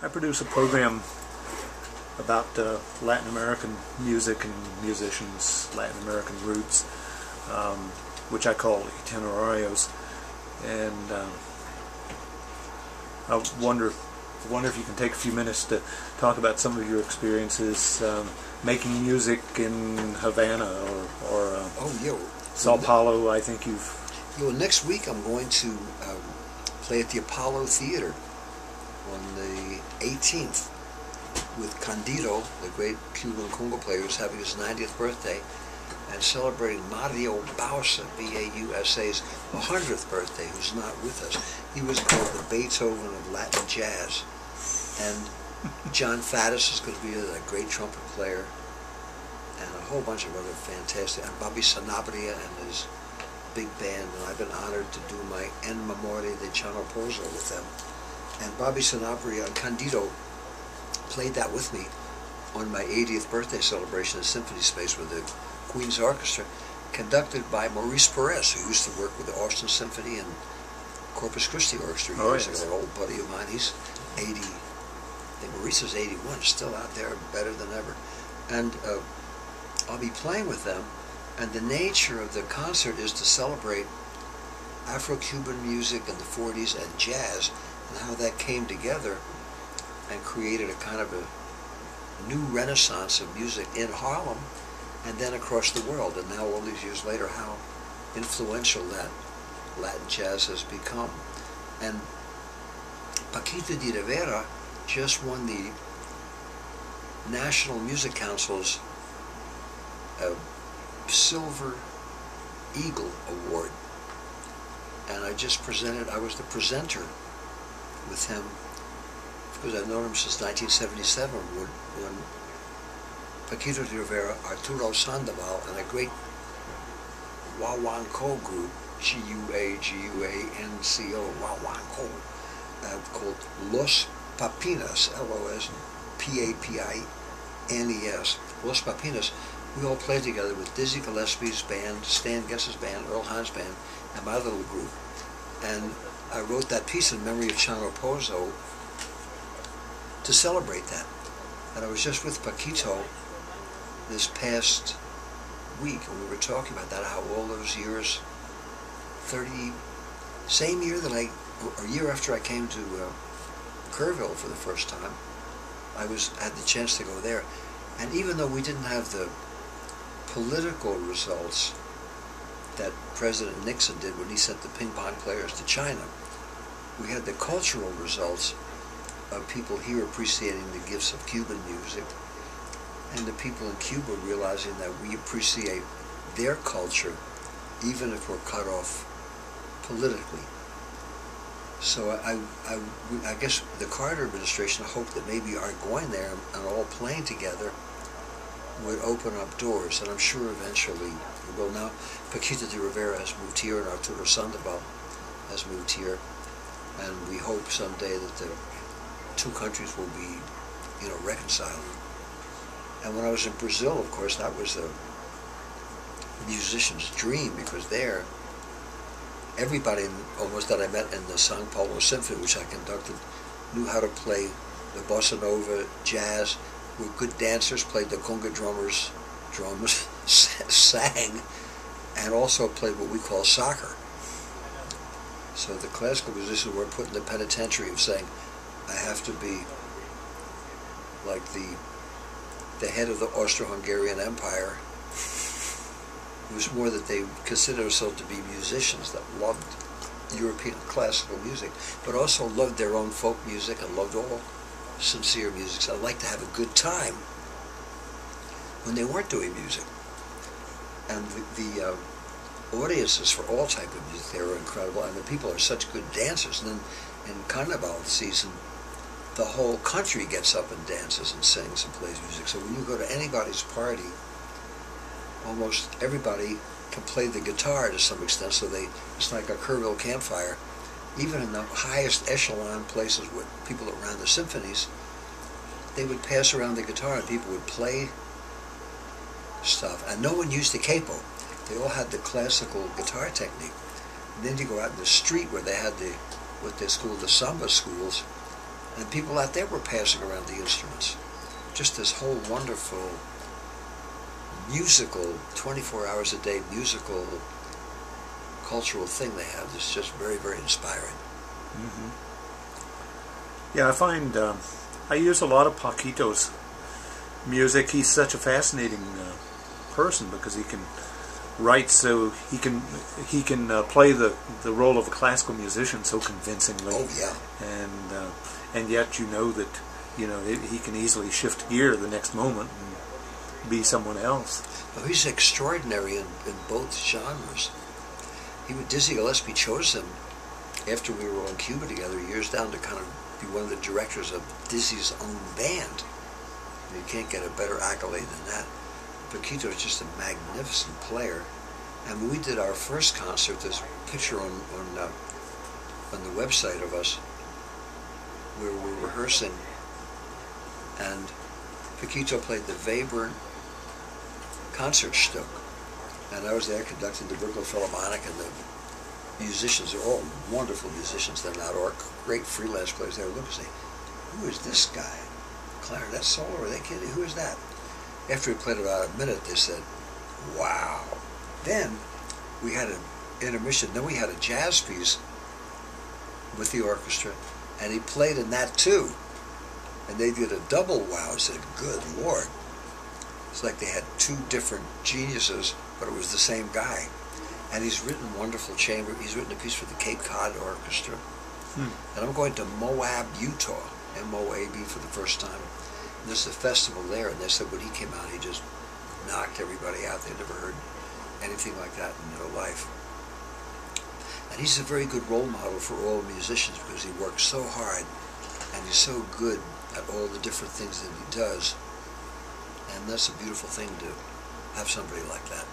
I produce a program about Latin American music and musicians, Latin American roots, which I call itinerarios. And I wonder if you can take a few minutes to talk about some of your experiences making music in Havana or Sao Paulo. I think you've... Next week I'm going to play at the Apollo Theater on the 18th with Candido, the great Cuban conga player, who's having his 90th birthday, and celebrating Mario Bausa, B-A-U-S-A's 100th birthday, who's not with us. He was called the Beethoven of Latin jazz. And John Faddis is going to be a great trumpet player, and a whole bunch of other fantastic, and Bobby Sanabria and his big band, and I've been honored to do my En Memoria de Chano Pozo with them. And Bobby Sanabria and Candido played that with me on my 80th birthday celebration at Symphony Space with the Queen's Orchestra, conducted by Maurice Perez, who used to work with the Austin Symphony and Corpus Christi Orchestra years ago, an old buddy of mine. He's 80, I think Maurice is 81, still out there, better than ever. And I'll be playing with them, and the nature of the concert is to celebrate Afro-Cuban music in the 40s and jazz, and how that came together and created a kind of a new renaissance of music in Harlem and then across the world. And now, all these years later, how influential that Latin jazz has become. And Paquito D'Rivera just won the National Music Council's Silver Eagle Award. And I just presented, I was the presenter with him, because I've known him since 1977, when Paquito D'Rivera, Arturo Sandoval, and a great Guaguancó group, G-U-A-G-U-A-N-C-O, Guaguancó, called Los Papinas, L-O-S-P-A-P-I-N-E-S, Los Papinas. We all played together with Dizzy Gillespie's band, Stan Gess's band, Earl Hahn's band, and my little group. And I wrote that piece in memory of Chano Pozo to celebrate that. And I was just with Paquito this past week, and we were talking about that, how all those years, same year that a year after I came to Kerrville for the first time, I had the chance to go there. And even though we didn't have the political results that President Nixon did when he sent the ping pong players to China, we had the cultural results of people here appreciating the gifts of Cuban music, and the people in Cuba realizing that we appreciate their culture even if we're cut off politically. So I guess the Carter administration hoped that maybe our going there and all playing together would open up doors, and I'm sure eventually it will. Now Paquito D'Rivera has moved here, and Arturo Sandoval has moved here, and we hope someday that the two countries will be, reconciled. And when I was in Brazil, of course, that was a musician's dream, because there, everybody almost that I met in the Sao Paulo Symphony, which I conducted, knew how to play the bossa nova, jazz, were good dancers, played the conga drums, sang, and also played what we call soccer. So the classical musicians were put in the penitentiary of saying, I have to be like the head of the Austro-Hungarian Empire. It was more that they considered themselves to be musicians that loved European classical music, but also loved their own folk music and loved all sincere music. So I'd like to have a good time when they weren't doing music. And the audiences for all type of music, they were incredible, and the people are such good dancers. And then in Carnival season, the whole country gets up and dances and sings and plays music. So when you go to anybody's party, almost everybody can play the guitar to some extent, so it's like a Kerrville campfire. Even in the highest echelon places with people that ran the symphonies, they would pass around the guitar and people would play stuff. And no one used the capo. They all had the classical guitar technique. And then you go out in the street where they had what they called the samba schools, And people out there were passing around the instruments. Just this whole wonderful musical, 24 hours a day musical cultural thing they have. It's just very, very inspiring. Mm-hmm. Yeah, I find I use a lot of Paquito's music. He's such a fascinating person because he can write so he can play the role of a classical musician so convincingly. Oh yeah. And yet you know that he can easily shift gear the next moment and be someone else. Oh, he's extraordinary in both genres. Dizzy Gillespie chose him after we were on Cuba together years down to kind of be one of the directors of Dizzy's own band. And you can't get a better accolade than that. Paquito is just a magnificent player. And when we did our first concert, there's a picture on the website of us where we're rehearsing, and Paquito played the Webern concert Stück, and I was there conducting the Brooklyn Philharmonic, and the musicians are all wonderful musicians. They're not all great freelance players. They were looking and say, "Who is this guy? Clarinet solo? Are they kidding? Who is that?" After we played about a minute, they said, "Wow." Then we had an intermission. Then we had a jazz piece with the orchestra, and he played in that too. And they did a double wow. I said, "Good Lord." It's like they had two different geniuses, but it was the same guy. And he's written wonderful chamber. He's written a piece for the Cape Cod Orchestra. And I'm going to Moab, Utah, M-O-A-B, for the first time. And there's a festival there, and they said when he came out, he just knocked everybody out. They'd never heard anything like that in their life. And he's a very good role model for all musicians because he works so hard, and he's so good at all the different things that he does. And that's a beautiful thing to have somebody like that.